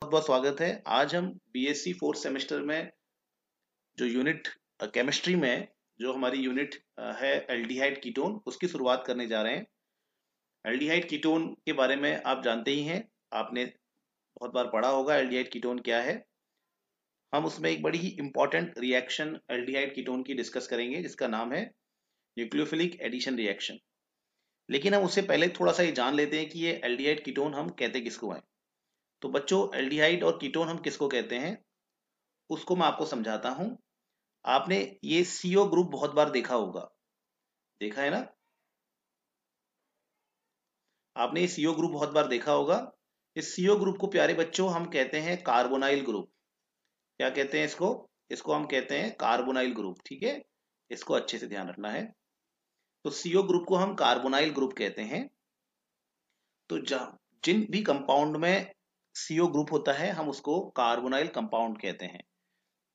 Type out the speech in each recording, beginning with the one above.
बहुत स्वागत है। आज हम बीएससी फोर्थ सेमेस्टर में जो यूनिट केमिस्ट्री में जो हमारी यूनिट है एल्डिहाइड कीटोन, उसकी शुरुआत करने जा रहे हैं। एल्डिहाइड कीटोन के बारे में आप जानते ही हैं, आपने बहुत बार पढ़ा होगा एल्डिहाइड कीटोन क्या है। हम उसमें एक बड़ी ही इंपॉर्टेंट रिएक्शन एल्डिहाइड कीटोन की डिस्कस करेंगे जिसका नाम है न्यूक्लियोफिलिक एडिशन रिएक्शन। लेकिन हम उससे पहले थोड़ा सा ये जान लेते हैं कि ये एल्डिहाइड कीटोन हम कहते किसको हैं। तो बच्चों, एल्डिहाइड और कीटोन हम किसको कहते हैं उसको मैं आपको समझाता हूं। आपने ये सीओ ग्रुप बहुत बार देखा होगा, देखा है ना? आपने ये सीओ ग्रुप बहुत बार देखा होगा। इस सीओ ग्रुप को प्यारे बच्चों हम कहते हैं कार्बोनाइल ग्रुप। क्या कहते हैं इसको? इसको हम कहते हैं कार्बोनाइल ग्रुप। ठीक है, इसको अच्छे से ध्यान रखना है। तो सीओ ग्रुप को हम कार्बोनाइल ग्रुप कहते हैं। तो जिन भी कंपाउंड में सीओ ग्रुप होता है हम उसको कार्बोनाइल कंपाउंड कहते हैं।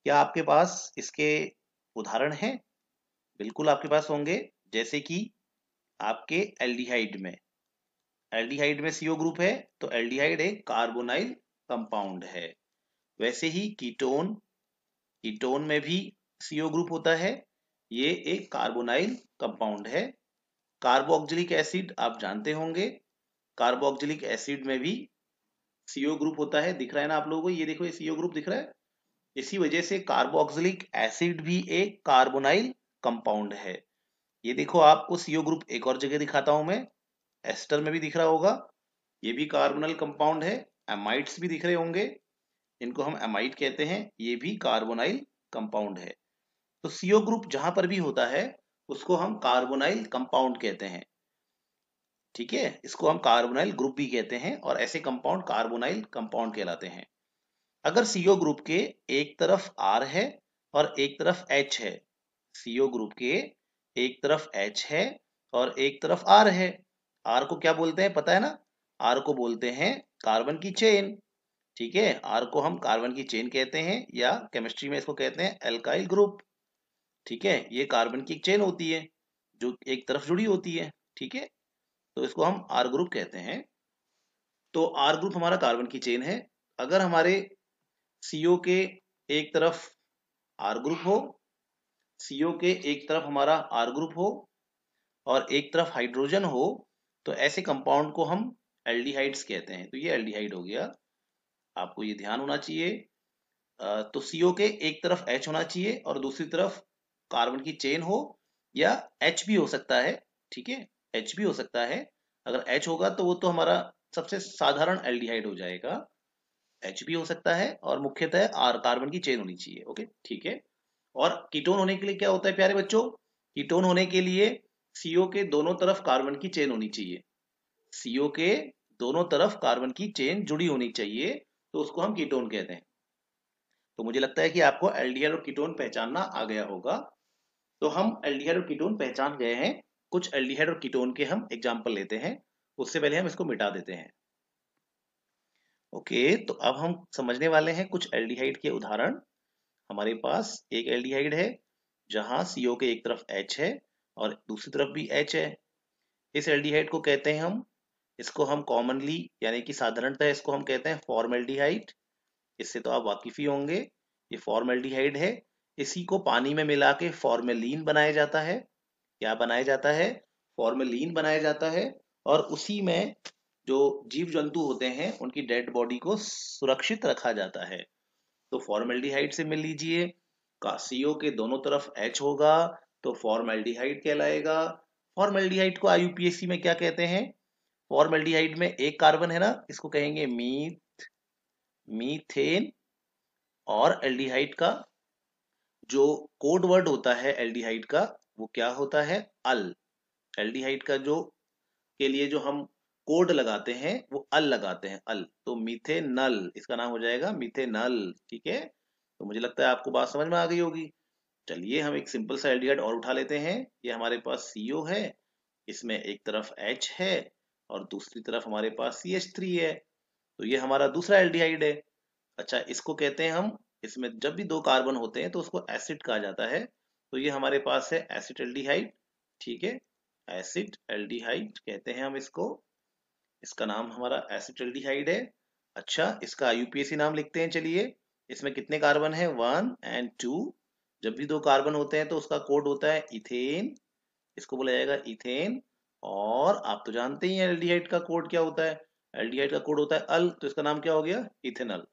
क्या आपके पास इसके उदाहरण हैं? बिल्कुल आपके पास होंगे। जैसे कि आपके एल्डिहाइड में सीओ ग्रुप है, तो एल्डिहाइड एक कार्बोनाइल कंपाउंड है। वैसे ही कीटोन में भी सीओ ग्रुप होता है, ये एक कार्बोनाइल कंपाउंड है। कार्बोक्सिलिक एसिड आप जानते होंगे, कार्बोक्सिलिक एसिड में भी सीओ ग्रुप होता है। दिख रहा है ना आप लोगों को? ये देखो, ये सीओ ग्रुप दिख रहा है। इसी वजह से कार्बोक्सिलिक एसिड भी एक कार्बोनाइल कंपाउंड है। ये देखो, आपको सीओ ग्रुप एक और जगह दिखाता हूं मैं, एस्टर में भी दिख रहा होगा, ये भी कार्बोनाइल कंपाउंड है। एमाइड्स भी दिख रहे होंगे, इनको हम एमाइड कहते हैं, ये भी कार्बोनाइल कंपाउंड है। तो सीओ ग्रुप जहां पर भी होता है उसको हम कार्बोनाइल कंपाउंड कहते हैं। ठीक है, इसको हम कार्बोनाइल ग्रुप भी कहते हैं और ऐसे कंपाउंड कार्बोनाइल कंपाउंड कहलाते हैं। अगर सीओ ग्रुप के एक तरफ R है और एक तरफ H है, सीओ ग्रुप के एक तरफ H है और एक तरफ R है, R को क्या बोलते हैं पता है ना? R को बोलते हैं कार्बन की चेन। ठीक है, R को हम कार्बन की चेन कहते हैं या केमिस्ट्री में इसको कहते हैं एल्काइल ग्रुप। ठीक है, ये कार्बन की एक चेन होती है जो एक तरफ जुड़ी होती है। ठीक है, तो इसको हम R ग्रुप कहते हैं। तो R ग्रुप हमारा कार्बन की चेन है। अगर हमारे सीओ के एक तरफ R ग्रुप हो, सीओ के एक तरफ हमारा R ग्रुप हो और एक तरफ हाइड्रोजन हो, तो ऐसे कंपाउंड को हम एल्डिहाइड्स कहते हैं। तो ये एल्डिहाइड हो गया, आपको ये ध्यान होना चाहिए। तो सीओ के एक तरफ H होना चाहिए और दूसरी तरफ कार्बन की चेन हो, या H भी हो सकता है। ठीक है, H भी हो सकता है। अगर H होगा तो वो तो हमारा सबसे साधारण एल्डिहाइड हो जाएगा। H भी हो सकता है और मुख्यतः R कार्बन की चेन होनी चाहिए। ओके, ठीक है। और कीटोन होने के लिए क्या होता है प्यारे बच्चों? कीटोन होने के लिए सीओ के दोनों तरफ कार्बन की चेन होनी चाहिए। सीओ के दोनों तरफ कार्बन की चेन जुड़ी होनी चाहिए, तो उसको हम कीटोन कहते हैं। तो मुझे लगता है कि आपको एल्डिहाइड और कीटोन पहचानना आ गया होगा। तो हम एल्डिहाइड और कीटोन पहचान गए हैं। कुछ एल्डिहाइड और कीटोन के हम एग्जाम्पल लेते हैं, उससे पहले हम इसको मिटा देते हैं। ओके, तो अब हम समझने वाले हैं कुछ एल्डिहाइड के उदाहरण। हमारे पास एक एल्डिहाइड है जहां सीओ के एक तरफ H है और दूसरी तरफ भी H है। इस एल्डिहाइड को कहते हैं इसको हम कॉमनली यानी कि साधारणतः इसको हम कहते हैं फॉर्मल्डिहाइड। इससे तो आप वाकिफ ही होंगे, ये फॉर्मल्डिहाइड है। इसी को पानी में मिला के फॉर्मेलिन बनाया जाता है। क्या बनाया जाता है? फॉर्मेलिन बनाया जाता है। और उसी में जो जीव जंतु होते हैं उनकी डेड बॉडी को सुरक्षित रखा जाता है। तो फॉर्मेल्डिहाइड से मिल लीजिए, का सीओ के दोनों तरफ H होगा तो फॉर्मेल्डिहाइड कहलाएगा। फॉर्मेल्डिहाइड को आईयूपीएसी में क्या कहते हैं? फॉर्मेल्डिहाइड में एक कार्बन है ना, इसको कहेंगे मीथेन। और एल्डिहाइड का जो कोड वर्ड होता है एल्डिहाइड का, वो क्या होता है? अल। एल्डिहाइड का जो के लिए जो हम कोड लगाते हैं वो अल लगाते हैं, अल। तो मीथेनल, इसका नाम हो जाएगा मीथेनल। ठीक है, तो मुझे लगता है आपको बात समझ में आ गई होगी। चलिए हम एक सिंपल सा एल्डिहाइड और उठा लेते हैं। ये हमारे पास सीओ है, इसमें एक तरफ H है और दूसरी तरफ हमारे पास CH3 है। तो ये हमारा दूसरा एल्डिहाइड है। अच्छा, इसको कहते हैं हम, इसमें जब भी दो कार्बन होते हैं तो उसको एसिड कहा जाता है। तो ये हमारे पास है एसिड एल्डिहाइड। ठीक है, एसिड एल्डिहाइड कहते हैं हम इसको, इसका नाम हमारा एसिड एल्डिहाइड है। अच्छा, इसका यूपीएससी नाम लिखते हैं। चलिए, इसमें कितने कार्बन है, 1 एंड 2। जब भी दो कार्बन होते हैं तो उसका कोड होता है इथेन, इसको बोला जाएगा इथेन। और आप तो जानते ही हैं एल्डिहाइड का कोड क्या होता है, एल्डिहाइड का कोड होता है अल, तो इसका नाम क्या हो गया, इथेनॉल।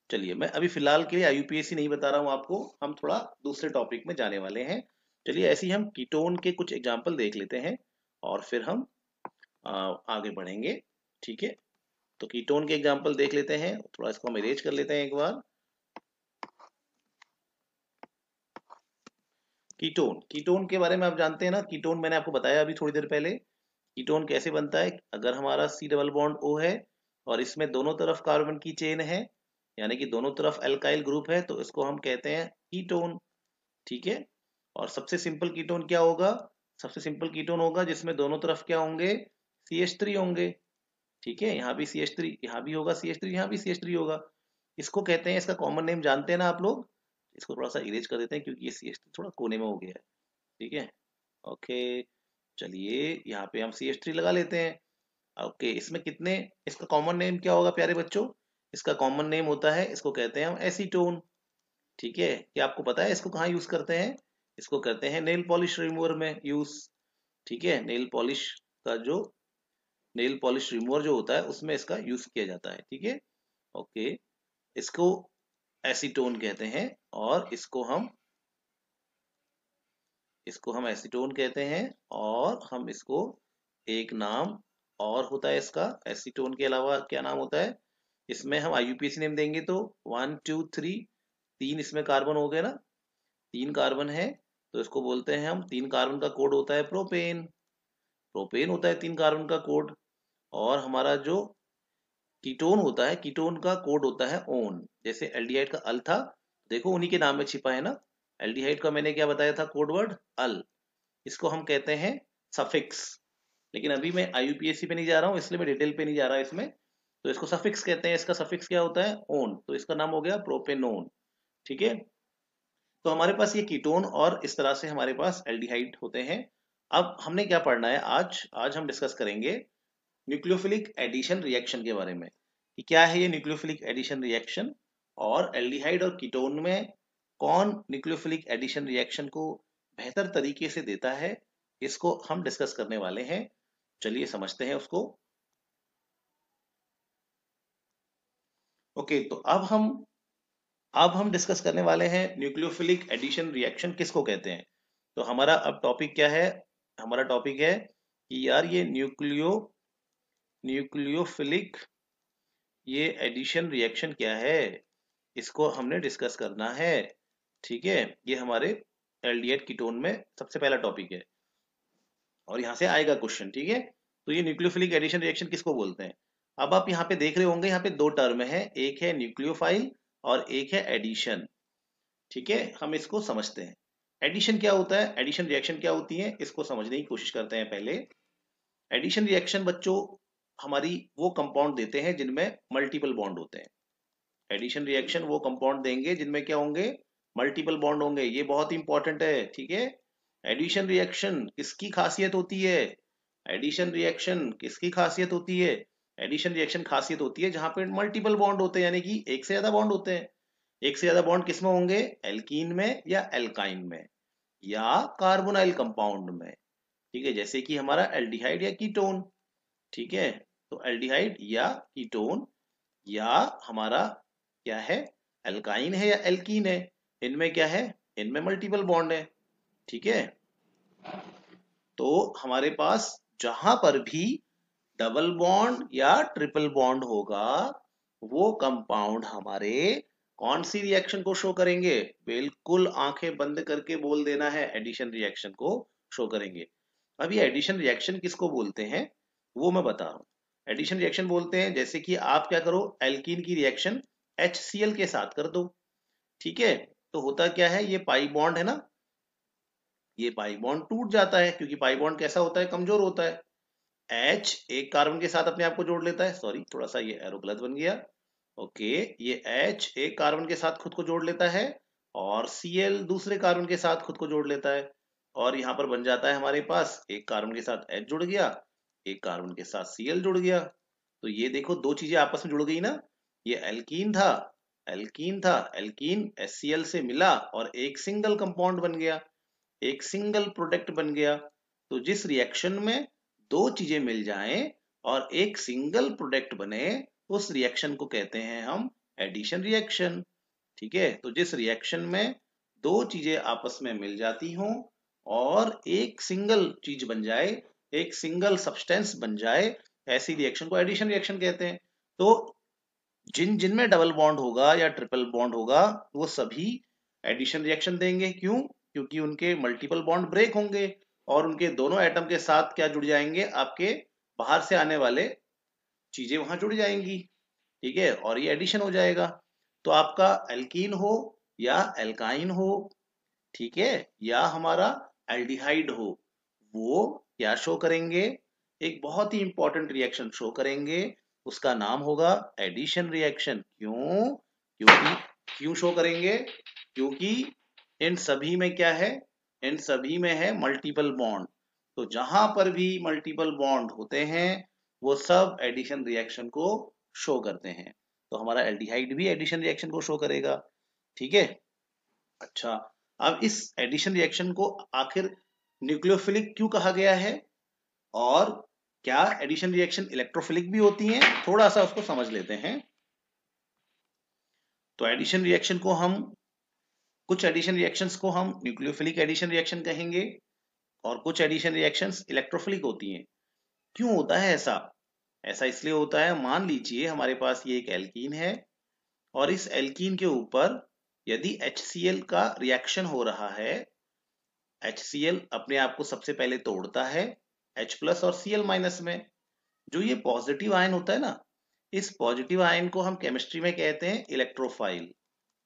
चलिए, मैं अभी फिलहाल के लिए आईयूपीएससी नहीं बता रहा हूँ आपको, हम थोड़ा दूसरे टॉपिक में जाने वाले हैं। चलिए, ऐसे ही हम कीटोन के कुछ एग्जाम्पल देख लेते हैं और फिर हम आगे बढ़ेंगे। ठीक है, तो कीटोन के एग्जाम्पल देख लेते हैं, थोड़ा इसको हम इरेज कर लेते हैं एक बार। कीटोन, कीटोन के बारे में आप जानते हैं ना, कीटोन मैंने आपको बताया अभी थोड़ी देर पहले। कीटोन कैसे बनता है, अगर हमारा सी डबल बॉन्ड ओ है और इसमें दोनों तरफ कार्बन की चेन है, यानी कि दोनों तरफ एल्काइल ग्रुप है, तो इसको हम कहते हैं कीटोन। ठीक है, और सबसे सिंपल कीटोन क्या होगा, सबसे सिंपल कीटोन होगा जिसमें दोनों तरफ क्या होंगे, CH3 होंगे। ठीक है, यहाँ भी CH3, यहाँ भी होगा CH3, यहाँ भी CH3 होगा। इसको कहते हैं, इसका कॉमन नेम जानते हैं ना आप लोग। इसको थोड़ा सा इरेज कर देते हैं क्योंकि ये CH3 थोड़ा कोने में हो गया है। ठीक है, ओके। चलिए, यहाँ पे हम CH3 लगा लेते हैं। ओके, इसमें कितने, इसका कॉमन नेम क्या होगा प्यारे बच्चों, इसका कॉमन नेम होता है, इसको कहते हैं हम एसीटोन। ठीक है, क्या आपको पता है इसको कहाँ यूज करते हैं, इसको करते हैं नेल पॉलिश रिमूवर में यूज। ठीक है, नेल पॉलिश का जो, नेल पॉलिश रिमूवर जो होता है उसमें इसका यूज किया जाता है। ठीक है, ओके, इसको एसीटोन कहते हैं। और इसको हम एसीटोन कहते हैं। और हम इसको एक नाम और होता है इसका, एसीटोन के अलावा क्या नाम होता है, इसमें हम आईयूपीएसी नेम देंगे तो 1 2 3, तीन इसमें कार्बन हो गए ना, तीन कार्बन है, तो इसको बोलते हैं हम, तीन कार्बन का कोड होता है प्रोपेन। प्रोपेन होता है तीन कार्बन का कोड। और हमारा जो कीटोन होता है, कीटोन का कोड होता है ओन। जैसे एल्डिहाइड का अल था, देखो उन्हीं के नाम में छिपा है ना, एल्डिहाइड का मैंने क्या बताया था कोड वर्ड, अल। इसको हम कहते हैं सफिक्स। लेकिन अभी मैं आईयूपीएससी पे नहीं जा रहा हूँ, इसलिए मैं डिटेल पे नहीं जा रहा इसमें। तो इसको सफिक्स कहते हैं, इसका सफिक्स क्या होता है, ओन, तो इसका नाम हो गया प्रोपेनोन। ठीक है, तो हमारे पास ये कीटोन और इस तरह से हमारे पास एल्डिहाइड होते हैं। अब हमने क्या पढ़ना है, आज आज हम डिस्कस करेंगे न्यूक्लियोफिलिक एडिशन रिएक्शन के बारे में, कि क्या है ये न्यूक्लियोफिलिक एडिशन रिएक्शन, और एल्डिहाइड और कीटोन में कौन न्यूक्लियोफिलिक एडिशन रिएक्शन को बेहतर तरीके से देता है, इसको हम डिस्कस करने वाले हैं। चलिए समझते हैं उसको। ओके, तो अब हम डिस्कस करने वाले हैं न्यूक्लियोफिलिक एडिशन रिएक्शन किसको कहते हैं। तो हमारा अब टॉपिक क्या है, हमारा टॉपिक है कि यार ये न्यूक्लियोफिलिक ये एडिशन रिएक्शन क्या है, इसको हमने डिस्कस करना है। ठीक है, ये हमारे एल्डिहाइड कीटोन में सबसे पहला टॉपिक है और यहाँ से आएगा क्वेश्चन। ठीक है, तो ये न्यूक्लियोफिलिक एडिशन रिएक्शन किसको बोलते हैं। अब आप यहाँ पे देख रहे होंगे, यहाँ पे दो टर्म है, एक है न्यूक्लियोफाइल और एक है एडिशन। ठीक है, हम इसको समझते हैं। एडिशन क्या होता है, एडिशन रिएक्शन क्या होती है, इसको समझने की कोशिश करते हैं पहले। एडिशन रिएक्शन बच्चों हमारी वो कंपाउंड देते हैं जिनमें मल्टीपल बॉन्ड होते हैं। एडिशन रिएक्शन वो कंपाउंड देंगे जिनमें क्या होंगे, मल्टीपल बॉन्ड होंगे, ये बहुत इंपॉर्टेंट है। ठीक है, एडिशन रिएक्शन किसकी खासियत होती है, एडिशन रिएक्शन किसकी खासियत होती है, एडिशन रिएक्शन खासियत होती है जहां पे मल्टीपल बॉन्ड होते हैं, यानी कि एक से ज्यादा बॉन्ड होते हैं। एक से ज्यादा बॉन्ड किसमें होंगे, एल्कीन में या एल्काइन में या कार्बोनाइल कंपाउंड में। ठीक है, जैसे कि हमारा एल्डिहाइड या कीटोन। ठीक है, तो एल्डिहाइड या कीटोन या हमारा क्या है, एल्काइन है या एल्कीन है, इनमें क्या है, इनमें मल्टीपल बॉन्ड है। ठीक है, तो हमारे पास जहां पर भी डबल बॉन्ड या ट्रिपल बॉन्ड होगा, वो कंपाउंड हमारे कौन सी रिएक्शन को शो करेंगे, बिल्कुल आंखें बंद करके बोल देना है, एडिशन रिएक्शन को शो करेंगे। अब ये एडिशन रिएक्शन किसको बोलते हैं वो मैं बता रहा हूँ। एडिशन रिएक्शन बोलते हैं जैसे कि आप क्या करो, एल्कीन की रिएक्शन HCl के साथ कर दो। ठीक है, तो होता क्या है, ये पाई बॉन्ड है ना, ये पाई बॉन्ड टूट जाता है क्योंकि पाई बॉन्ड कैसा होता है, कमजोर होता है। H एक कार्बन के साथ अपने आप को जोड़ लेता है, सॉरी थोड़ा सा ये एरो गलत बन गया। ओके, ये H एक कार्बन के साथ खुद को जोड़ लेता है और Cl दूसरे कार्बन के साथ खुद को जोड़ लेता है, और यहाँ पर बन जाता है हमारे पास एक कार्बन के साथ H जुड़ गया, एक कार्बन के साथ Cl जुड़ गया। तो ये देखो दो चीजें आपस में जुड़ गई ना, ये एल्कीन था, एल्कीन HCl से मिला और एक सिंगल कंपाउंड बन गया, एक सिंगल प्रोडक्ट बन गया। तो जिस रिएक्शन में दो चीजें मिल जाएं और एक सिंगल प्रोडक्ट बने, उस रिएक्शन को कहते हैं हम एडिशन रिएक्शन। ठीक है, तो जिस रिएक्शन में दो चीजें आपस में मिल जाती हों और एक सिंगल चीज बन जाए, एक सिंगल सब्सटेंस बन जाए, ऐसी रिएक्शन को एडिशन रिएक्शन कहते हैं। तो जिनमें डबल बॉन्ड होगा या ट्रिपल बॉन्ड होगा, वो सभी एडिशन रिएक्शन देंगे। क्यों? क्योंकि उनके मल्टीपल बॉन्ड ब्रेक होंगे और उनके दोनों एटम के साथ क्या जुड़ जाएंगे, आपके बाहर से आने वाले चीजें वहां जुड़ जाएंगी। ठीक है, और ये एडिशन हो जाएगा। तो आपका एल्कीन हो या एल्काइन हो, ठीक है, या हमारा एल्डिहाइड हो, वो क्या शो करेंगे? एक बहुत ही इंपॉर्टेंट रिएक्शन शो करेंगे, उसका नाम होगा एडिशन रिएक्शन। क्यों? क्यों शो करेंगे? क्योंकि इन सभी में क्या है? इन सभी में है मल्टीपल बॉन्ड। तो जहां पर भी मल्टीपल बॉन्ड होते हैं, वो सब एडिशन रिएक्शन को शो करते हैं। तो हमारा एल्डिहाइड भी एडिशन रिएक्शन को शो करेगा। ठीक है, अच्छा, अब इस एडिशन रिएक्शन को आखिर न्यूक्लियोफिलिक क्यों कहा गया है, और क्या एडिशन रिएक्शन इलेक्ट्रोफिलिक भी होती हैं, थोड़ा सा उसको समझ लेते हैं। तो एडिशन रिएक्शन को हम, कुछ एडिशन रिएक्शंस को हम न्यूक्लियोफिलिक एडिशन रिएक्शन कहेंगे और कुछ एडिशन रिएक्शंस इलेक्ट्रोफिलिक होती हैं। क्यों होता है ऐसा? ऐसा इसलिए होता है, मान लीजिए हमारे पास ये एक एल्कीन है और इस एल्कीन के ऊपर यदि HCl का रिएक्शन हो रहा है, HCl अपने आप को सबसे पहले तोड़ता है H प्लस और Cl माइनस में। जो ये पॉजिटिव आयन होता है ना, इस पॉजिटिव आयन को हम केमिस्ट्री में कहते हैं इलेक्ट्रोफाइल।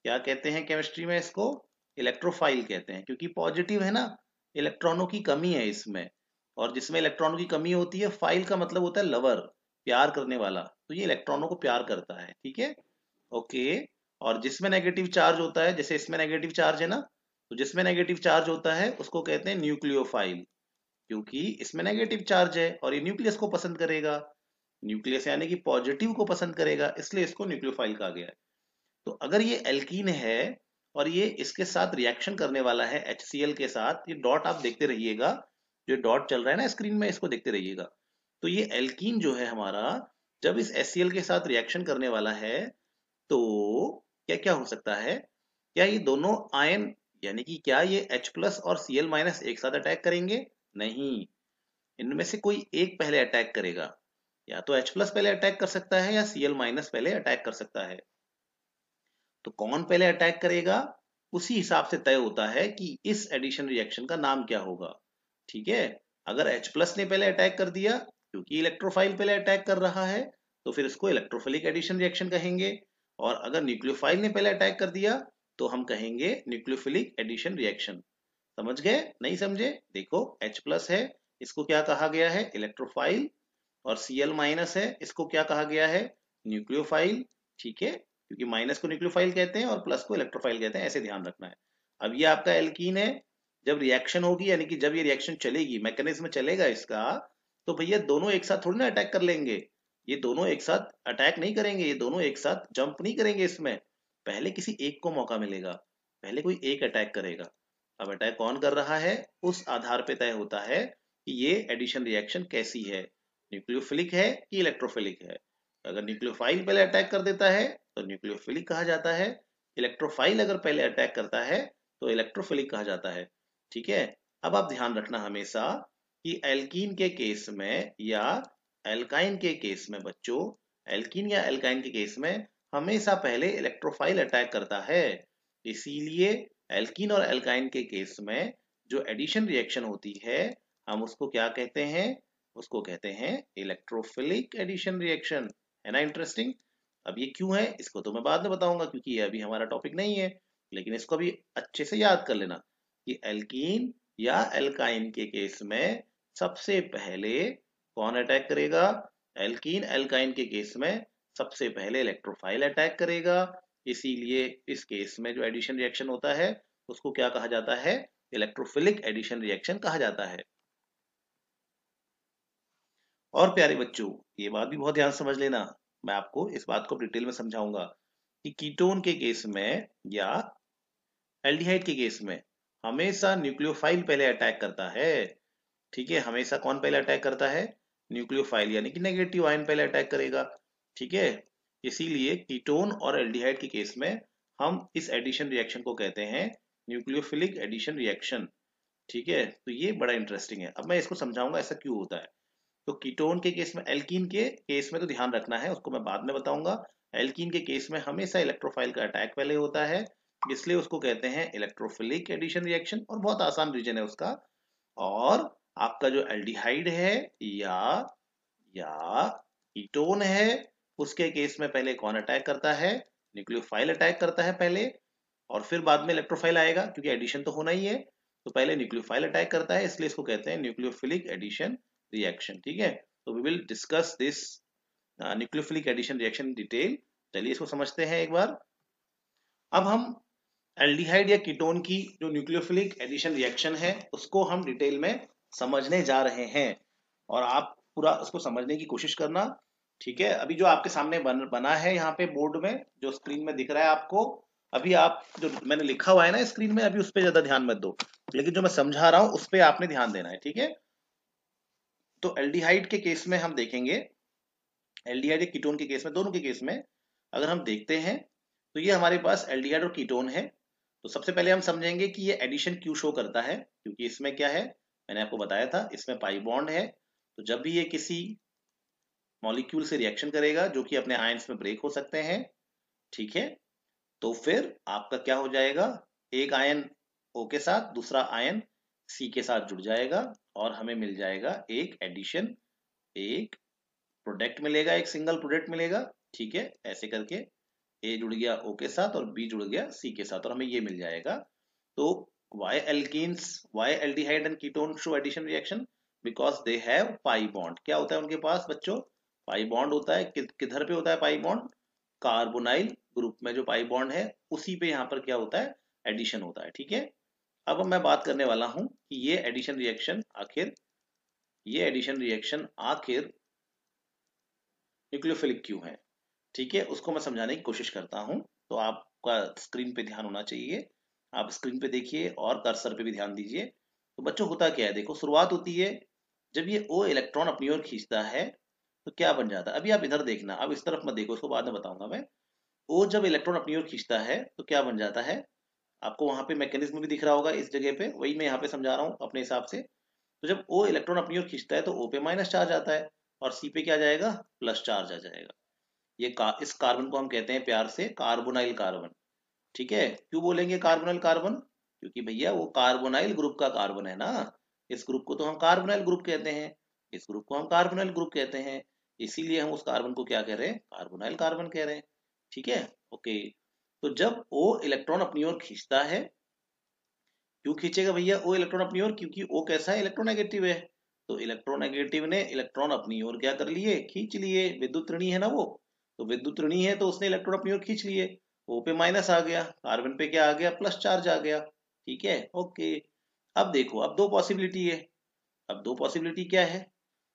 क्या कहते हैं केमिस्ट्री में इसको? इलेक्ट्रोफाइल कहते हैं, क्योंकि पॉजिटिव है ना, इलेक्ट्रॉनों की कमी है इसमें, और जिसमें इलेक्ट्रॉनों की कमी होती है, फाइल का मतलब होता है लवर, प्यार करने वाला, तो ये इलेक्ट्रॉनों को प्यार करता है। ठीक है, ओके। और जिसमें नेगेटिव चार्ज होता है, जैसे इसमें नेगेटिव चार्ज है ना, तो जिसमें नेगेटिव चार्ज होता है उसको कहते हैं न्यूक्लियोफाइल, क्योंकि इसमें नेगेटिव चार्ज है और ये न्यूक्लियस को पसंद करेगा, न्यूक्लियस यानी कि पॉजिटिव को पसंद करेगा, इसलिए इसको न्यूक्लियोफाइल कहा गया है। तो अगर ये एल्कीन है और ये इसके साथ रिएक्शन करने वाला है HCl के साथ, ये डॉट आप देखते रहिएगा, जो डॉट चल रहा है ना स्क्रीन में, इसको देखते रहिएगा। तो ये एल्कीन जो है हमारा, जब इस HCl के साथ रिएक्शन करने वाला है, तो क्या क्या हो सकता है? क्या ये दोनों आयन, यानी कि क्या ये H प्लस और Cl माइनस एक साथ अटैक करेंगे? नहीं, इनमें से कोई एक पहले अटैक करेगा। या तो H प्लस पहले अटैक कर सकता है या Cl माइनस पहले अटैक कर सकता है। तो कौन पहले अटैक करेगा, उसी हिसाब से तय होता है कि इस एडिशन रिएक्शन का नाम क्या होगा। ठीक है, अगर H प्लस ने पहले अटैक कर दिया, क्योंकि इलेक्ट्रोफाइल पहले अटैक कर रहा है, तो फिर इसको इलेक्ट्रोफिलिक एडिशन रिएक्शन कहेंगे। और अगर न्यूक्लियोफाइल ने पहले अटैक कर दिया, तो हम कहेंगे न्यूक्लियोफिलिक एडिशन रिएक्शन। समझ गए? नहीं समझे? देखो, H प्लस है, इसको क्या कहा गया है? इलेक्ट्रोफाइल। और Cl माइनस है, इसको क्या कहा गया है? न्यूक्लियोफाइल। ठीक है, क्योंकि माइनस को न्यूक्लियोफाइल कहते हैं और प्लस को इलेक्ट्रोफाइल कहते हैं, ऐसे ध्यान रखना है। अब ये आपका एल्कीन है, जब रिएक्शन होगी, यानी कि जब ये रिएक्शन चलेगी, मैकेनिज्म चलेगा इसका, तो भैया दोनों एक साथ थोड़ी ना अटैक कर लेंगे। ये दोनों एक साथ अटैक नहीं करेंगे, ये दोनों एक साथ जंप नहीं करेंगे इसमें, पहले किसी एक को मौका मिलेगा, पहले कोई एक अटैक करेगा। अब अटैक कौन कर रहा है, उस आधार पे तय होता है कि ये एडिशन रिएक्शन कैसी है, न्यूक्लियोफिलिक है कि इलेक्ट्रोफिलिक है। अगर न्यूक्लियोफाइल पहले अटैक कर देता है तो न्यूक्लियोफिलिक कहा जाता है, इलेक्ट्रोफाइल अगर पहले अटैक करता है तो इलेक्ट्रोफिलिक कहा जाता है। ठीक है, अब आप ध्यान रखना हमेशा कि एल्कीन के केस में या एल्काइन के केस में बच्चों, एल्कीन या एल्काइन के केस में हमेशा पहले इलेक्ट्रोफाइल अटैक करता है। इसीलिए एल्कीन और एल्काइन के केस में जो एडिशन रिएक्शन होती है, हम उसको क्या कहते हैं? उसको कहते हैं इलेक्ट्रोफिलिक एडिशन रिएक्शन। है ना इंटरेस्टिंग? अब ये क्यों है, इसको तो मैं बाद में बताऊंगा, क्योंकि ये अभी हमारा टॉपिक नहीं है, लेकिन इसको भी अच्छे से याद कर लेना कि एल्कीन या एल्काइन के केस में सबसे पहले कौन अटैक करेगा? एल्कीन एल्काइन के केस में सबसे पहले इलेक्ट्रोफाइल अटैक करेगा। इसीलिए इस केस में जो एडिशन रिएक्शन होता है, उसको क्या कहा जाता है? इलेक्ट्रोफिलिक एडिशन रिएक्शन कहा जाता है। और प्यारे बच्चों, ये बात भी बहुत ध्यान से समझ लेना, मैं आपको इस बात को डिटेल में समझाऊंगा कि कीटोन के केस में या एल्डिहाइड के केस में हमेशा न्यूक्लियोफाइल पहले अटैक करता है। ठीक है, हमेशा कौन पहले अटैक करता है? न्यूक्लियोफाइल, यानी कि नेगेटिव आयन पहले अटैक करेगा। ठीक है, इसीलिए कीटोन और एल्डिहाइड के केस में हम इस एडिशन रिएक्शन को कहते हैं न्यूक्लियोफिलिक एडिशन रिएक्शन। ठीक है, तो ये बड़ा इंटरेस्टिंग है। अब मैं इसको समझाऊंगा ऐसा क्यों होता है। तो कीटोन के केस में, एल्कीन के केस में तो ध्यान रखना है, उसको मैं बाद में बताऊंगा। एल्कीन के केस में हमेशा इलेक्ट्रोफाइल का अटैक पहले होता है, इसलिए उसको कहते हैं इलेक्ट्रोफिलिक एडिशन रिएक्शन, और बहुत आसान रीजन है उसका। और आपका जो एल्डिहाइड है या कीटोन है, उसके केस में पहले कौन अटैक करता है? न्यूक्लियोफाइल अटैक करता है पहले, और फिर बाद में इलेक्ट्रोफाइल आएगा, क्योंकि एडिशन तो होना ही है। तो पहले न्यूक्लियोफाइल अटैक करता है, इसलिए इसको कहते हैं न्यूक्लियोफिलिक एडिशन रिएक्शन। ठीक है, तो we will discuss this nucleophilic addition reaction in detail. चलिए इसको समझते हैं एक बार। अब हम एल्डिहाइड या कीटोन की जो न्यूक्लियोफिलिक एडिशन रिएक्शन है उसको हम डिटेल में समझने जा रहे हैं, और आप पूरा उसको समझने की कोशिश करना। ठीक है, अभी जो आपके सामने बना है यहाँ पे बोर्ड में, जो स्क्रीन में दिख रहा है आपको, अभी आप जो मैंने लिखा हुआ है ना स्क्रीन में, अभी उस पर ज्यादा ध्यान मत दो, लेकिन जो मैं समझा रहा हूँ उस पर आपने ध्यान देना है। ठीक है, तो एल्डिहाइड के केस में हम देखेंगे, एल्डिहाइड या कीटोन के केस में, दोनों के केस में अगर हम देखते हैं तो ये हमारे पास एल्डिहाइड और कीटोन है। तो सबसे पहले हम समझेंगे कि ये एडिशन क्यों शो करता है, क्योंकि इसमें क्या है, मैंने आपको बताया था इसमें पाई बॉन्ड है। तो जब भी ये किसी मॉलिक्यूल से रिएक्शन करेगा जो कि अपने आयंस में ब्रेक हो सकते हैं, ठीक है, तो फिर आपका क्या हो जाएगा, एक आयन O के साथ दूसरा आयन C के साथ जुड़ जाएगा, और हमें मिल जाएगा एक एडिशन, एक प्रोडक्ट मिलेगा, एक सिंगल प्रोडक्ट मिलेगा। ठीक है, ऐसे करके A जुड़ गया O के साथ और B जुड़ गया C के साथ, और हमें ये मिल जाएगा। तो why alkenes, why aldehyde and ketone show addition reaction? Because they have pi bond। क्या होता है उनके पास बच्चों? पाई बॉन्ड होता है। किधर पे होता है पाई बॉन्ड? कार्बोनाइल ग्रुप में जो पाई बॉन्ड है उसी पे यहाँ पर क्या होता है, एडिशन होता है। ठीक है, अब मैं बात करने वाला हूं कि ये एडिशन रिएक्शन आखिर न्यूक्लियोफिलिक क्यों है। ठीक है, उसको मैं समझाने की कोशिश करता हूं। तो आपका स्क्रीन पे ध्यान होना चाहिए, आप स्क्रीन पे देखिए और कर्सर पे भी ध्यान दीजिए। तो बच्चों होता क्या है, देखो शुरुआत होती है जब ये O इलेक्ट्रॉन अपनी ओर खींचता है तो क्या बन जाता है। अभी आप इधर देखना, अब इस तरफ मत देखो, उसको बाद में बताऊंगा मैं। O जब इलेक्ट्रॉन अपनी ओर खींचता है तो क्या बन जाता है, आपको वहां पे मैकेनिज्म भी दिख रहा होगा इस जगह पे, वही मैं यहाँ पे समझा रहा हूँ अपने हिसाब से। तो जब O इलेक्ट्रॉन अपनी ओर खींचता है तो O पे माइनस चार्ज आता है, और C पे क्या जाएगा, प्लस चार्ज आ जाएगा। इस कार्बन को हम कहते हैं प्यार से कार्बोनाइल कार्बन। ठीक है, क्यों बोलेंगे कार्बोनाइल कार्बन? क्योंकि भैया वो कार्बोनाइल ग्रुप का कार्बन है ना, इस ग्रुप को तो हम कार्बोनाइल ग्रुप कहते हैं, इस ग्रुप को हम कार्बोनाइल ग्रुप कहते हैं, इसीलिए हम उस कार्बन को क्या कह रहे हैं, कार्बोनाइल कार्बन कह रहे हैं। ठीक है, ओके। तो जब O इलेक्ट्रॉन अपनी ओर खींचता है, क्यों खींचेगा भैया O इलेक्ट्रॉन अपनी ओर? क्योंकि O कैसा है, इलेक्ट्रोनेगेटिव है। तो इलेक्ट्रोनेगेटिव ने इलेक्ट्रॉन अपनी ओर क्या कर लिए, खींच लिए। विद्युत ऋणी है ना वो, तो विद्युत ऋणी है तो उसने इलेक्ट्रॉन अपनी ओर खींच लिए। O पे माइनस आ गया, कार्बन पे क्या आ गया, प्लस चार्ज आ गया। ठीक है, ओके। अब देखो, अब दो पॉसिबिलिटी है। अब दो पॉसिबिलिटी क्या है,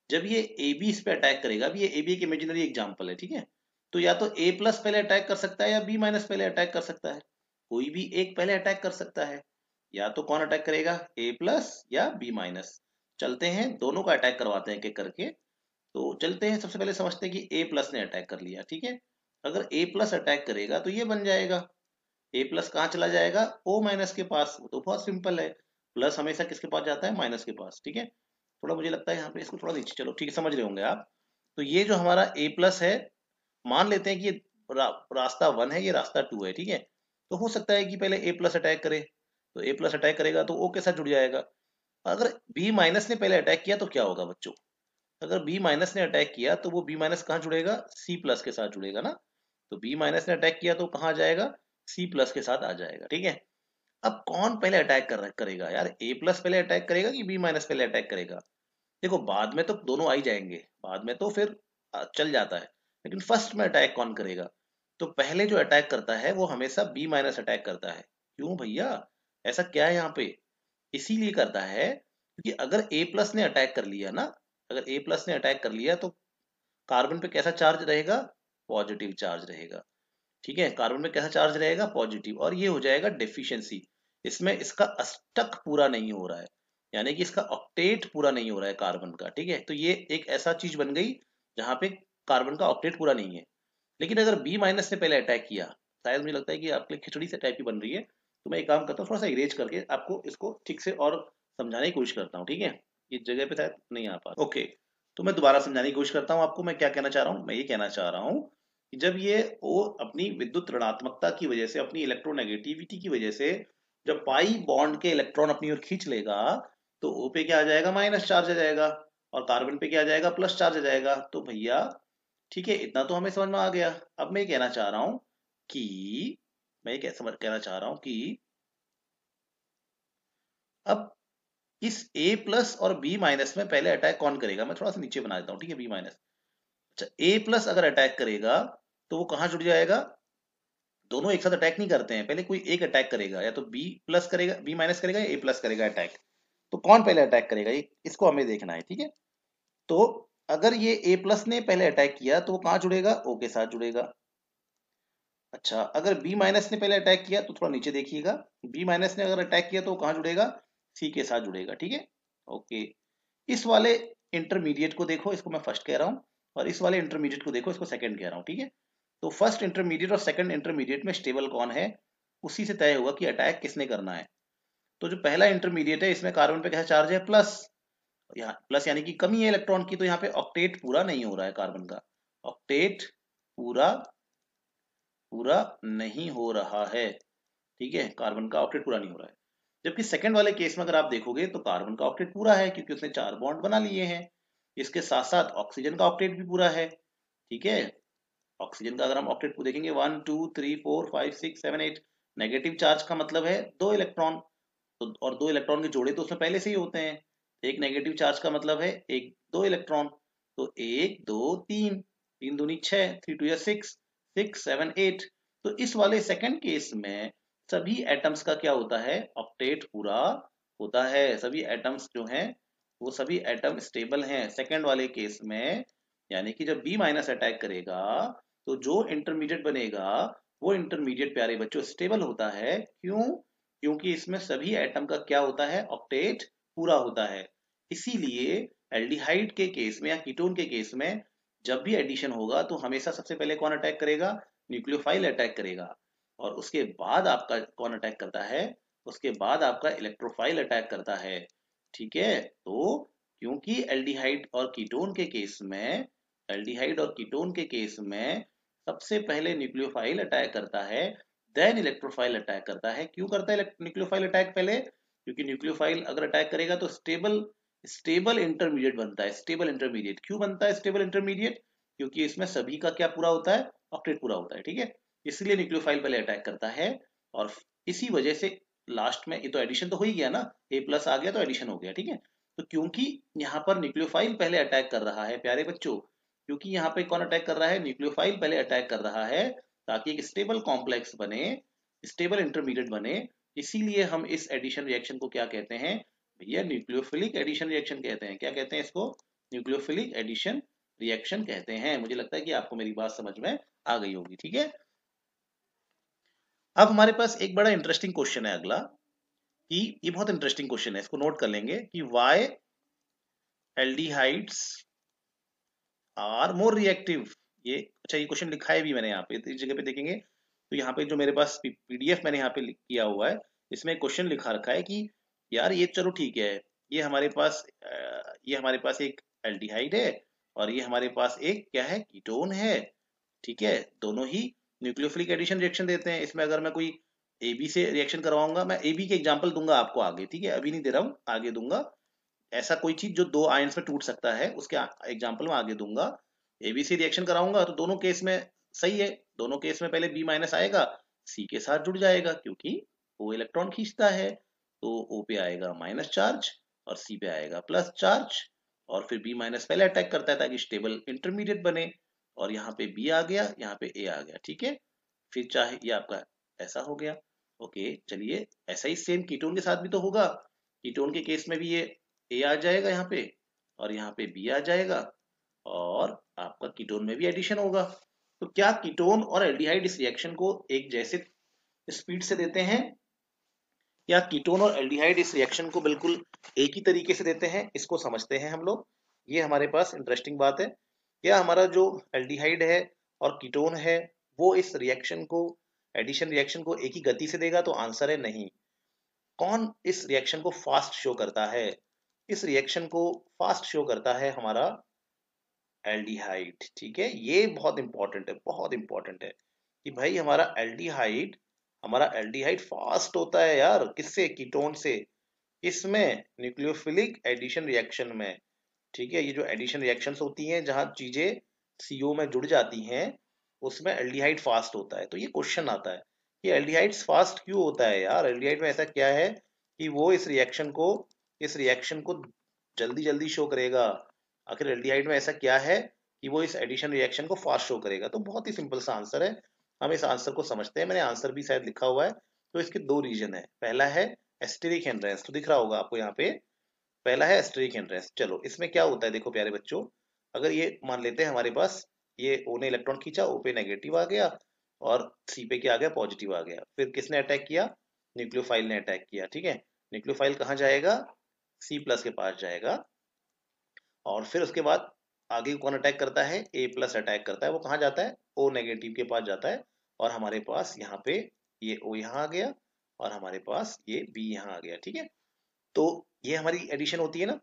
जब ये ए बी इस पे अटैक करेगा, अभी ये ए बी एक इमेजिनरी एग्जाम्पल है, ठीक है, तो या तो ए प्लस पहले अटैक कर सकता है या बी माइनस पहले अटैक कर सकता है, कोई भी एक पहले अटैक कर सकता है। या तो कौन अटैक करेगा, ए प्लस या बी माइनस। चलते हैं दोनों का अटैक करवाते हैं एक एक करके। तो चलते हैं, सबसे पहले समझते हैं कि ए प्लस ने अटैक कर लिया। ठीक है, अगर ए प्लस अटैक करेगा तो ये बन जाएगा, ए प्लस कहाँ चला जाएगा, ओ माइनस के पास। वो तो बहुत सिंपल है, प्लस हमेशा किसके पास जाता है, माइनस के पास। ठीक है, थोड़ा मुझे लगता है यहाँ पे इसको थोड़ा नीचे, चलो ठीक है, समझ रहे होंगे आप। तो ये जो हमारा ए प्लस है, मान लेते हैं कि ये रास्ता 1 है, ये रास्ता 2 है। ठीक है, तो हो सकता है कि पहले ए प्लस अटैक करे, तो ए प्लस अटैक करेगा तो ओ के साथ जुड़ जाएगा। अगर बी माइनस ने पहले अटैक किया तो क्या होगा बच्चों, अगर बी माइनस ने अटैक किया तो वो बी माइनस कहाँ जुड़ेगा, सी प्लस के साथ जुड़ेगा ना। तो बी माइनस ने अटैक किया तो कहाँ जाएगा, सी प्लस के साथ आ जाएगा। ठीक है, अब कौन पहले अटैक करेगा यार, ए प्लस पहले अटैक करेगा कि बी माइनस पहले अटैक करेगा? देखो बाद में तो दोनों आ ही जाएंगे, बाद में तो फिर चल जाता है, लेकिन फर्स्ट में अटैक कौन करेगा? तो पहले जो अटैक करता है वो हमेशा बी माइनस अटैक करता है। क्यों भैया, ऐसा क्या है यहाँ पे? इसीलिए करता है क्योंकि अगर ए प्लस ने अटैक कर लिया ना, अगर ए प्लस ने अटैक कर लिया तो कार्बन पे कैसा चार्ज रहेगा, पॉजिटिव चार्ज रहेगा। ठीक है, कार्बन में कैसा चार्ज रहेगा, पॉजिटिव, और ये हो जाएगा डेफिशिएंसी। इसमें इसका अष्टक पूरा नहीं हो रहा है, यानी कि इसका ऑक्टेट पूरा नहीं हो रहा है कार्बन का। ठीक है, तो ये एक ऐसा चीज बन गई जहां पे कार्बन का ऑक्टेट पूरा नहीं है। लेकिन अगर बी माइनस ने पहले अटैक किया, शायद मुझे लगता है कि आपके लिए खिचड़ी से टाइप की बन रही है, तो मैं एक काम करता हूँ, थोड़ा सा इरेज करके आपको इसको ठीक से और समझाने की कोशिश करता हूँ। ठीक है, इस जगह पे शायद नहीं आ पा, ओके, तो मैं दोबारा समझाने की कोशिश करता हूँ आपको। मैं क्या कहना चाह रहा हूँ, मैं ये कहना चाह रहा हूँ कि जब ये ओ अपनी विद्युत ऋणात्मकता की वजह से, अपनी इलेक्ट्रोनेगेटिविटी की वजह से, जब पाई बॉन्ड के इलेक्ट्रॉन अपनी ओर खींच लेगा, तो ओ पे क्या आ जाएगा, माइनस चार्ज आ जाएगा, और कार्बन पे क्या आ जाएगा, प्लस चार्ज आ जाएगा। तो भैया ठीक है, इतना तो हमें समझ में आ गया। अब मैं ये कहना चाह रहा हूं कि मैं ये कहना चाह रहा हूं कि अब इस A प्लस और B माइनस में पहले अटैक कौन करेगा, मैं थोड़ा सा नीचे बना देता हूँ। ठीक है, B माइनस, अच्छा A प्लस अगर अटैक करेगा तो वो कहाँ जुड़ जाएगा, दोनों एक साथ अटैक नहीं करते हैं, पहले कोई एक अटैक करेगा, या तो B प्लस करेगा, B माइनस करेगा, या A प्लस करेगा अटैक। तो कौन पहले अटैक करेगा, ये इसको हमें देखना है। ठीक है, तो अगर ये A प्लस ने पहले अटैक किया तो वो कहाँ जुड़ेगा, O के साथ जुड़ेगा। अच्छा, अगर बी माइनस ने पहले अटैक किया तो थोड़ा नीचे देखिएगा, बी माइनस ने अगर अटैक किया तो कहाँ जुड़ेगा, सी के साथ जुड़ेगा। ठीक है, ओके, इस वाले इंटरमीडिएट को देखो, इसको मैं फर्स्ट कह रहा हूँ, और इस वाले इंटरमीडिएट को देखो, इसको सेकंड कह रहा हूँ। ठीक है, तो फर्स्ट इंटरमीडिएट और सेकंड इंटरमीडिएट में स्टेबल कौन है, उसी से तय होगा कि अटैक किसने करना है। तो जो पहला इंटरमीडिएट है, इसमें कार्बन पे कैसा चार्ज है, प्लस, यहाँ प्लस यानी कि कमी है इलेक्ट्रॉन की, तो यहाँ पे ऑक्टेट पूरा नहीं हो रहा है कार्बन का, ऑक्टेट पूरा पूरा नहीं हो रहा है। ठीक है, कार्बन का ऑक्टेट पूरा नहीं हो रहा है। जबकि सेकंड वाले केस में अगर आप देखोगे तो कार्बन का ऑक्टेट पूरा है, क्योंकि उसने 4 बॉन्ड बना लिए हैं। इसके साथ साथ ऑक्सीजन का ऑक्टेट भी पूरा है। ठीक है, ऑक्सीजन का अगर हम ऑक्टेट को देखेंगे 1 2 3 4 5 6 7 8, नेगेटिव चार्ज का मतलब है 2 इलेक्ट्रॉन, तो और 2 इलेक्ट्रॉन के जोड़े तो उसमें पहले से ही होते हैं। एक नेगेटिव चार्ज का मतलब है एक 2 इलेक्ट्रॉन, तो 1 2 3, 3 दूनी 6, 3 2 6, 6 7 8। तो इस वाले सेकंड केस में सभी एटम्स का क्या होता है, ऑक्टेट पूरा होता है। सभी एटम्स जो हैं वो सभी एटम स्टेबल हैं सेकंड वाले केस में। यानी कि जब बी माइनस अटैक करेगा तो जो इंटरमीडिएट बनेगा वो इंटरमीडिएट प्यारे बच्चों स्टेबल होता है। क्यों, क्योंकि इसमें सभी एटम का क्या होता है, ऑक्टेट पूरा होता है। इसीलिए एल्डिहाइड के केस में या कीटोन के केस में जब भी एडिशन होगा तो हमेशा सबसे पहले कौन अटैक करेगा, न्यूक्लियोफाइल अटैक करेगा, और उसके बाद आपका कौन अटैक करता है, उसके बाद आपका इलेक्ट्रोफाइल अटैक करता है। ठीक है, तो क्योंकि एल्डिहाइड और कीटोन के केस में, एल्डिहाइड और कीटोन के केस में सबसे पहले न्यूक्लियोफाइल अटैक करता है, देन इलेक्ट्रोफाइल अटैक करता है। क्यों करता है न्यूक्लियोफाइल अटैक पहले, क्योंकि न्यूक्लियोफाइल अगर अटैक करेगा तो स्टेबल स्टेबल इंटरमीडिएट बनता है। स्टेबल इंटरमीडिएट क्यों बनता है, स्टेबल इंटरमीडिएट, क्योंकि इसमें सभी का क्या पूरा होता है, ऑक्टेट पूरा होता है। ठीक है, इसलिए न्यूक्लियोफाइल पहले अटैक करता है, और इसी वजह से लास्ट में ये तो एडिशन तो हो ही गया ना, ए प्लस आ गया तो एडिशन हो गया। ठीक है, तो क्योंकि यहाँ पर न्यूक्लियोफाइल पहले अटैक कर रहा है प्यारे बच्चों, क्योंकि यहाँ पे कौन अटैक कर रहा है, न्यूक्लियोफाइल पहले अटैक कर रहा है, ताकि एक स्टेबल कॉम्प्लेक्स बने, स्टेबल इंटरमीडिएट बने। इसीलिए हम इस एडिशन रिएक्शन को क्या कहते हैं भैया, न्यूक्लियोफिलिक एडिशन रिएक्शन कहते हैं। क्या कहते हैं इसको, न्यूक्लियोफिलिक एडिशन रिएक्शन कहते हैं। मुझे लगता है कि आपको मेरी बात समझ में आ गई होगी। ठीक है, अब हमारे पास एक बड़ा इंटरेस्टिंग क्वेश्चन है अगला, कि ये बहुत इंटरेस्टिंग क्वेश्चन है, इसको नोट कर लेंगे कि why aldehydes are more reactive. ये अच्छा, ये क्वेश्चन लिखा है भी मैंने यहाँ पे, इस जगह पे देखेंगे तो यहाँ पे जो मेरे पास पीडीएफ मैंने यहाँ पे किया हुआ है, इसमें क्वेश्चन लिखा रखा है कि यार ये चलो ठीक है, ये हमारे पास ये हमारे पास एक एल्डिहाइड है, और ये हमारे पास एक क्या है, कीटोन है। ठीक है, दोनों ही न्यूक्लियोफिलिक एडिशन रिएक्शन देते हैं। इसमें अगर मैं कोई ए बी से रिएक्शन करवाऊंगा, मैं ए बी के एग्जाम्पल दूंगा आपको आगे। ठीक है, अभी नहीं दे रहा हूँ, आगे दूंगा। ऐसा कोई चीज जो 2 आयन्स में टूट सकता है उसके एग्जाम्पल में आगे दूंगा। एबीसी रिएक्शन कराऊंगा तो दोनों केस में सही है, दोनों केस में पहले बी माइनस आएगा, सी के साथ जुड़ जाएगा, क्योंकि वो इलेक्ट्रॉन खींचता है, तो ओ पे आएगा माइनस चार्ज और सी पे आएगा प्लस चार्ज, और फिर बी माइनस पहले अटैक करता है ताकि स्टेबल इंटरमीडिएट बने, और यहाँ पे बी आ गया, यहाँ पे ए आ गया। ठीक है, फिर चाहे ये आपका ऐसा हो गया। ओके, चलिए ऐसा ही सेम कीटोन के साथ भी तो होगा। कीटोन के केस में भी ये ए आ जाएगा यहाँ पे, और यहाँ पे बी आ जाएगा, और आपका कीटोन में भी एडिशन होगा। तो क्या कीटोन और एल्डिहाइड इस रिएक्शन को एक जैसे स्पीड से देते हैं, या कीटोन और एल्डिहाइड इस रिएक्शन को बिल्कुल एक ही तरीके से देते हैं? इसको समझते हैं हम लोग। ये हमारे पास इंटरेस्टिंग बात है। क्या हमारा जो एल्डिहाइड है और कीटोन है वो इस रिएक्शन को, एडिशन रिएक्शन को एक ही गति से देगा? तो आंसर है नहीं। कौन इस रिएक्शन को फास्ट शो करता है? इस रिएक्शन को फास्ट शो करता है हमारा एल्डिहाइड। ठीक है, ये बहुत इंपॉर्टेंट है, बहुत इंपॉर्टेंट है कि भाई हमारा एल्डिहाइड फास्ट होता है यार, किससे? कीटोन से। इसमें न्यूक्लियोफिलिक एडिशन रिएक्शन में। ठीक है, ये जो एडिशन रिएक्शंस होती हैं जहां चीजें सीओ में जुड़ जाती हैं, उसमें एल्डिहाइड फास्ट होता है। तो ये क्वेश्चन आता है कि एल्डिहाइड फास्ट क्यों होता है यार? एल्डिहाइड में ऐसा क्या है कि वो इस रिएक्शन को जल्दी जल्दी शो करेगा? आखिर एल्डिहाइड में ऐसा क्या है कि वो इस एडिशन रिएक्शन को फास्ट शो करेगा? तो बहुत ही सिंपल सा आंसर है। हम इस आंसर को समझते हैं, मैंने आंसर भी शायद लिखा हुआ है। तो इसके दो रीजन है। पहला है एस्टेरिक हिंड्रेंस, तो दिख रहा होगा आपको यहाँ पे, पहला है एस्टेरिक हिंड्रेंस। चलो इसमें क्या होता है, देखो प्यारे बच्चों, अगर ये मान लेते हैं हमारे पास ये ओ ने इलेक्ट्रॉन खींचा, ओ पे नेगेटिव आ गया और सी पे क्या आ गया, पॉजिटिव आ गया। फिर किसने अटैक किया? न्यूक्लियोफाइल ने अटैक किया। ठीक है, न्यूक्लियोफाइल कहाँ जाएगा? सी प्लस के पास जाएगा। और फिर उसके बाद आगे कौन अटैक करता है? ए प्लस अटैक करता है। वो कहाँ जाता है? ओ नेगेटिव के पास जाता है। और हमारे पास यहाँ पे ये ओ यहाँ आ गया और हमारे पास ये बी यहाँ आ गया। ठीक है, तो ये हमारी एडिशन होती है ना।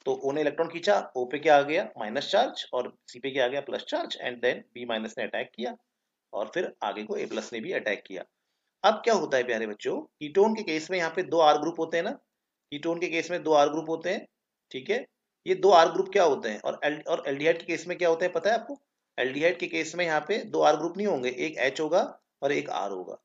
तो ओ ने इलेक्ट्रॉन खींचा, ओ पे क्या आ गया? माइनस चार्ज, और सी पे क्या आ गया? Plus charge. And then B minus ने अटैक किया और फिर आगे को ए प्लस ने भी अटैक किया। अब क्या होता है प्यारे बच्चों, कीटोन के केस में यहाँ पे दो आर ग्रुप होते हैं ना। कीटोन के केस में दो आर ग्रुप होते हैं। ठीक है, ये दो आर ग्रुप क्या होते हैं? और एल्डिहाइड के केस में क्या होते हैं पता है आपको? एल्डिहाइड के केस में यहाँ पे दो आर ग्रुप नहीं होंगे, एक एच होगा और एक आर होगा।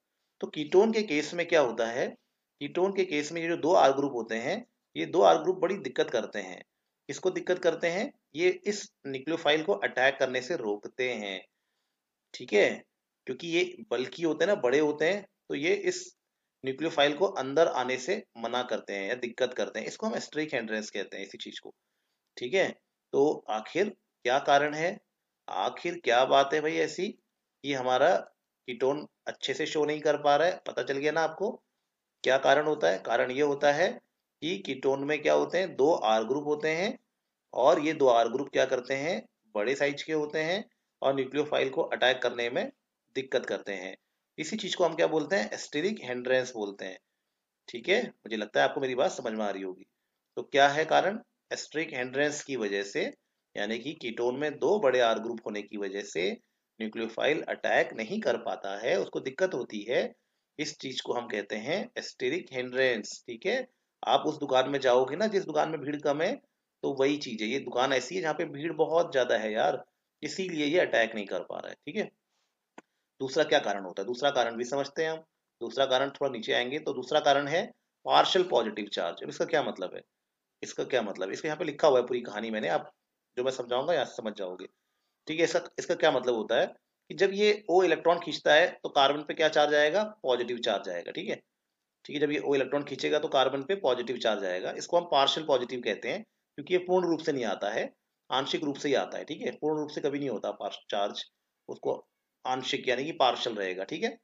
तो कीटोन के केस में क्या होता है? कीटोन के केस में ये जो दो आर ग्रुप होते हैं, ये दो आर ग्रुप बड़ी दिक्कत करते हैं। किसको दिक्कत करते हैं? ये इस न्यूक्लियोफाइल को अटैक करने से रोकते हैं। ठीक है, क्योंकि ये बल्कि होते हैं ना, बड़े होते हैं, तो ये इस न्यूक्लियोफाइल को अंदर आने से मना करते हैं या दिक्कत करते हैं। इसको हम एस्टेरिक हिंड्रेंस कहते हैं, इसी चीज को। ठीक है, तो आखिर क्या कारण है? आखिर क्या बात है भाई ऐसी कि हमारा कीटोन अच्छे से शो नहीं कर पा रहा है? पता चल गया ना आपको क्या कारण होता है? कारण ये होता है कि कीटोन में क्या होते हैं, दो आर ग्रुप होते हैं और ये दो आर ग्रुप क्या करते हैं, बड़े साइज के होते हैं और न्यूक्लियोफाइल को अटैक करने में दिक्कत करते हैं। इसी चीज को हम क्या बोलते हैं? एस्टेरिक हिंड्रेंस बोलते हैं। ठीक है, मुझे लगता है आपको मेरी बात समझ में आ रही होगी। तो क्या है कारण? एस्टेरिक हिंड्रेंस की वजह से, यानी कि कीटोन में दो बड़े आर ग्रुप होने की वजह से न्यूक्लियोफाइल अटैक नहीं कर पाता है, उसको दिक्कत होती है। इस चीज को हम कहते हैं एस्टेरिक हिंड्रेंस। ठीक है, आप उस दुकान में जाओगे ना जिस दुकान में भीड़ कम है, तो वही चीज है। ये दुकान ऐसी है जहाँ पे भीड़ बहुत ज्यादा है यार, इसीलिए ये अटैक नहीं कर पा रहा है। ठीक है, दूसरा क्या कारण होता है? दूसरा कारण भी समझते हैं हम। दूसरा कारण थोड़ा नीचे आएंगे तो दूसरा कारण है पार्शियल पॉजिटिव चार्ज। अब इसका क्या मतलब है? इसका क्या मतलब है? इसको यहाँ पे लिखा हुआ है पूरी कहानी मैंने, आप जो मैं समझाऊंगा यहाँ से समझ जाओगे। ठीक है, इसका इसका क्या मतलब होता है कि जब ये ओ इलेक्ट्रॉन खींचता है तो कार्बन पे क्या चार्ज आएगा? पॉजिटिव चार्ज आएगा। ठीक है, ठीक है, जब ये ओ इलेक्ट्रॉन खींचेगा तो कार्बन पे पॉजिटिव चार्ज आएगा। इसको हम पार्शियल पॉजिटिव कहते हैं, क्योंकि ये पूर्ण रूप से नहीं आता है, आंशिक रूप से ही आता है। ठीक है, पूर्ण रूप से कभी नहीं होता चार्ज, उसको आंशिक यानी कि पार्शियल रहेगा। ठीक है,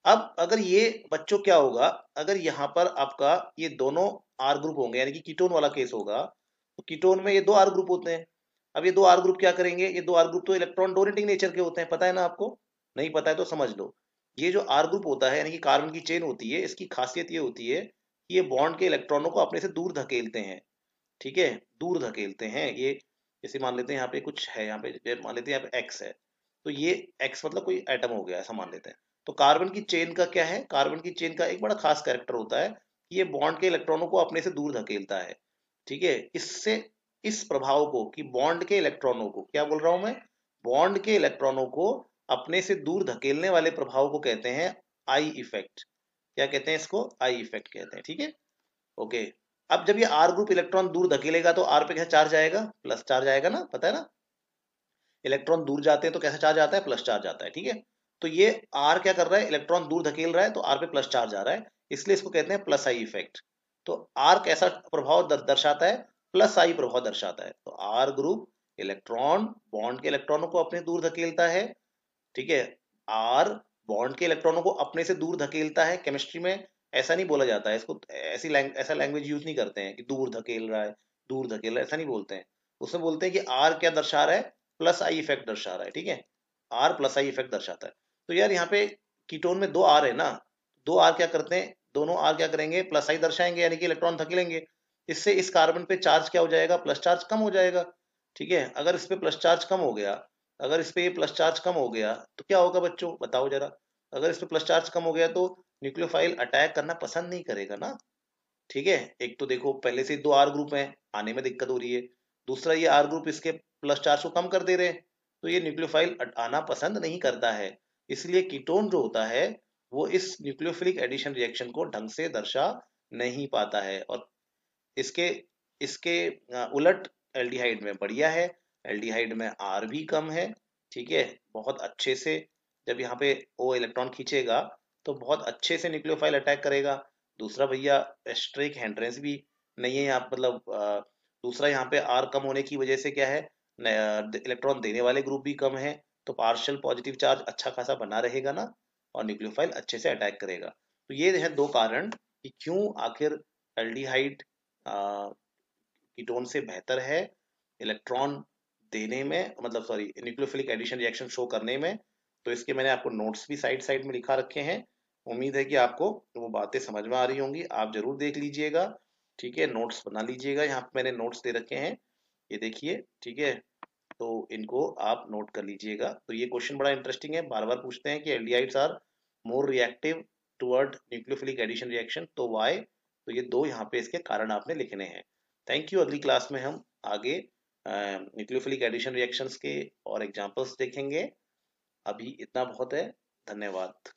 अब अगर ये बच्चों क्या होगा, अगर यहाँ पर आपका ये दोनों आर ग्रुप होंगे, यानी कि कीटोन वाला केस होगा, तो कीटोन में ये दो आर ग्रुप होते हैं। अब ये दो आर ग्रुप क्या करेंगे? ये दो आर ग्रुप तो इलेक्ट्रॉन डोनेटिंग नेचर के होते हैं, पता है ना आपको? नहीं पता है तो समझ लो। ये जो आर ग्रुप होता है यानी कि कार्बन की चेन होती है, इसकी खासियत ये होती है कि ये बॉन्ड के इलेक्ट्रॉनों को अपने से दूर धकेलते हैं। ठीक है, दूर धकेलते हैं ये। जैसे मान लेते हैं यहाँ पे कुछ है, यहाँ पे मान लेते हैं यहाँ पे एक्स है, तो ये एक्स मतलब कोई एटम हो गया, ऐसा मान लेते हैं। तो कार्बन की चेन का क्या है? कार्बन की चेन का एक बड़ा खास कैरेक्टर होता है कि ये बॉन्ड के इलेक्ट्रॉनों को अपने से दूर धकेलता है। ठीक है, इससे इस प्रभाव को कि बॉन्ड के इलेक्ट्रॉनों को, क्या बोल रहा हूं मैं, बॉन्ड के इलेक्ट्रॉनों को अपने से दूर धकेलने वाले प्रभाव को कहते हैं आई इफेक्ट। क्या कहते हैं इसको? आई इफेक्ट कहते हैं। ठीक है, ओके। अब जब ये आर ग्रुप इलेक्ट्रॉन दूर धकेलेगा तो आर पे क्या चार्ज आएगा? प्लस चार्ज आएगा ना, पता है ना? इलेक्ट्रॉन दूर जाते हैं तो कैसा चार्ज आता है? प्लस चार्ज आता है। ठीक है, तो ये आर क्या कर रहा है? इलेक्ट्रॉन दूर धकेल रहा है तो आर पे प्लस चार्ज आ रहा है, इसलिए इसको कहते हैं प्लस आई इफेक्ट। तो आर कैसा प्रभाव दर्शाता है? प्लस आई प्रभाव दर्शाता है। तो आर ग्रुप इलेक्ट्रॉन बॉन्ड के इलेक्ट्रॉनों को अपने दूर धकेलता है। ठीक है। आर बॉन्ड के इलेक्ट्रॉनों को अपने से दूर धकेलता है। केमिस्ट्री में ऐसा नहीं बोला जाता है इसको, ऐसा लैंग्वेज यूज नहीं करते हैं कि दूर धकेल रहा है, दूर धकेल रहा है, ऐसा नहीं बोलते हैं। उसमें बोलते हैं कि आर क्या दर्शा रहा है, प्लस आई इफेक्ट दर्शा रहा है। ठीक है, आर प्लस आई इफेक्ट दर्शाता है। तो यार यहाँ पे कीटोन में दो आर है ना, दो आर क्या करते हैं, दोनों आर क्या करेंगे, प्लस आई दर्शाएंगे, यानी कि इलेक्ट्रॉन धकेलेंगे। इससे इस कार्बन पे चार्ज क्या हो जाएगा, प्लस चार्ज कम हो जाएगा। ठीक है, अगर इस पे प्लस चार्ज कम हो गया, अगर इस पे ये प्लस चार्ज कम हो गया तो क्या होगा बच्चों, बताओ जरा। अगर इस पे प्लस चार्ज कम हो गया तो न्यूक्लियोफाइल अटैक करना पसंद नहीं करेगा ना। ठीक है, एक तो देखो पहले से दो आर ग्रुप हैं, आने में दिक्कत हो रही है। दूसरा ये आर ग्रुप इसके प्लस चार्ज को कम कर दे रहे हैं, तो ये न्यूक्लियोफाइल आना पसंद नहीं करता है। इसलिए कीटोन जो होता है वो इस न्यूक्लियोफिलिक एडिशन रिएक्शन को ढंग से दर्शा नहीं पाता है। और इसके इसके उलट एल्डिहाइड में बढ़िया है, एल्डिहाइड में आर भी कम है। ठीक है, बहुत अच्छे से जब यहाँ पे ओ इलेक्ट्रॉन खींचेगा तो बहुत अच्छे से न्यूक्लियोफाइल अटैक करेगा। दूसरा भैया एस्ट्रिक हैंड्रेंस भी नहीं है यहाँ, मतलब दूसरा यहाँ पे आर कम होने की वजह से क्या है, इलेक्ट्रॉन देने वाले ग्रुप भी कम है, तो पार्शियल पॉजिटिव चार्ज अच्छा खासा बना रहेगा ना, और न्यूक्लियोफाइल अच्छे से अटैक करेगा। तो ये है दो कारण कि क्यों आखिर एल्डिहाइड कीटोन से बेहतर है इलेक्ट्रॉन देने में, मतलब sorry nucleophilic addition reaction show करने में। तो इसके मैंने आपको नोट्स भी साइड साइड में लिखा रखे हैं। उम्मीद है कि आपको वो बातें समझ में आ रही होंगी, आप जरूर देख लीजिएगा। ठीक है, नोट्स बना लीजिएगा, यहाँ पे मैंने नोट्स दे रखे हैं, ये देखिए। ठीक है, तो इनको आप नोट कर लीजिएगा। तो ये क्वेश्चन बड़ा इंटरेस्टिंग है, बार बार पूछते हैं कि aldehydes are more reactive toward nucleophilic addition reaction, तो वाई, तो ये दो यहाँ पे इसके कारण आपने लिखने हैं। Thank you. अगली क्लास में हम आगे न्यूक्लियोफिलिक एडिशन रिएक्शंस के और एग्जांपल्स देखेंगे। अभी इतना बहुत है, धन्यवाद।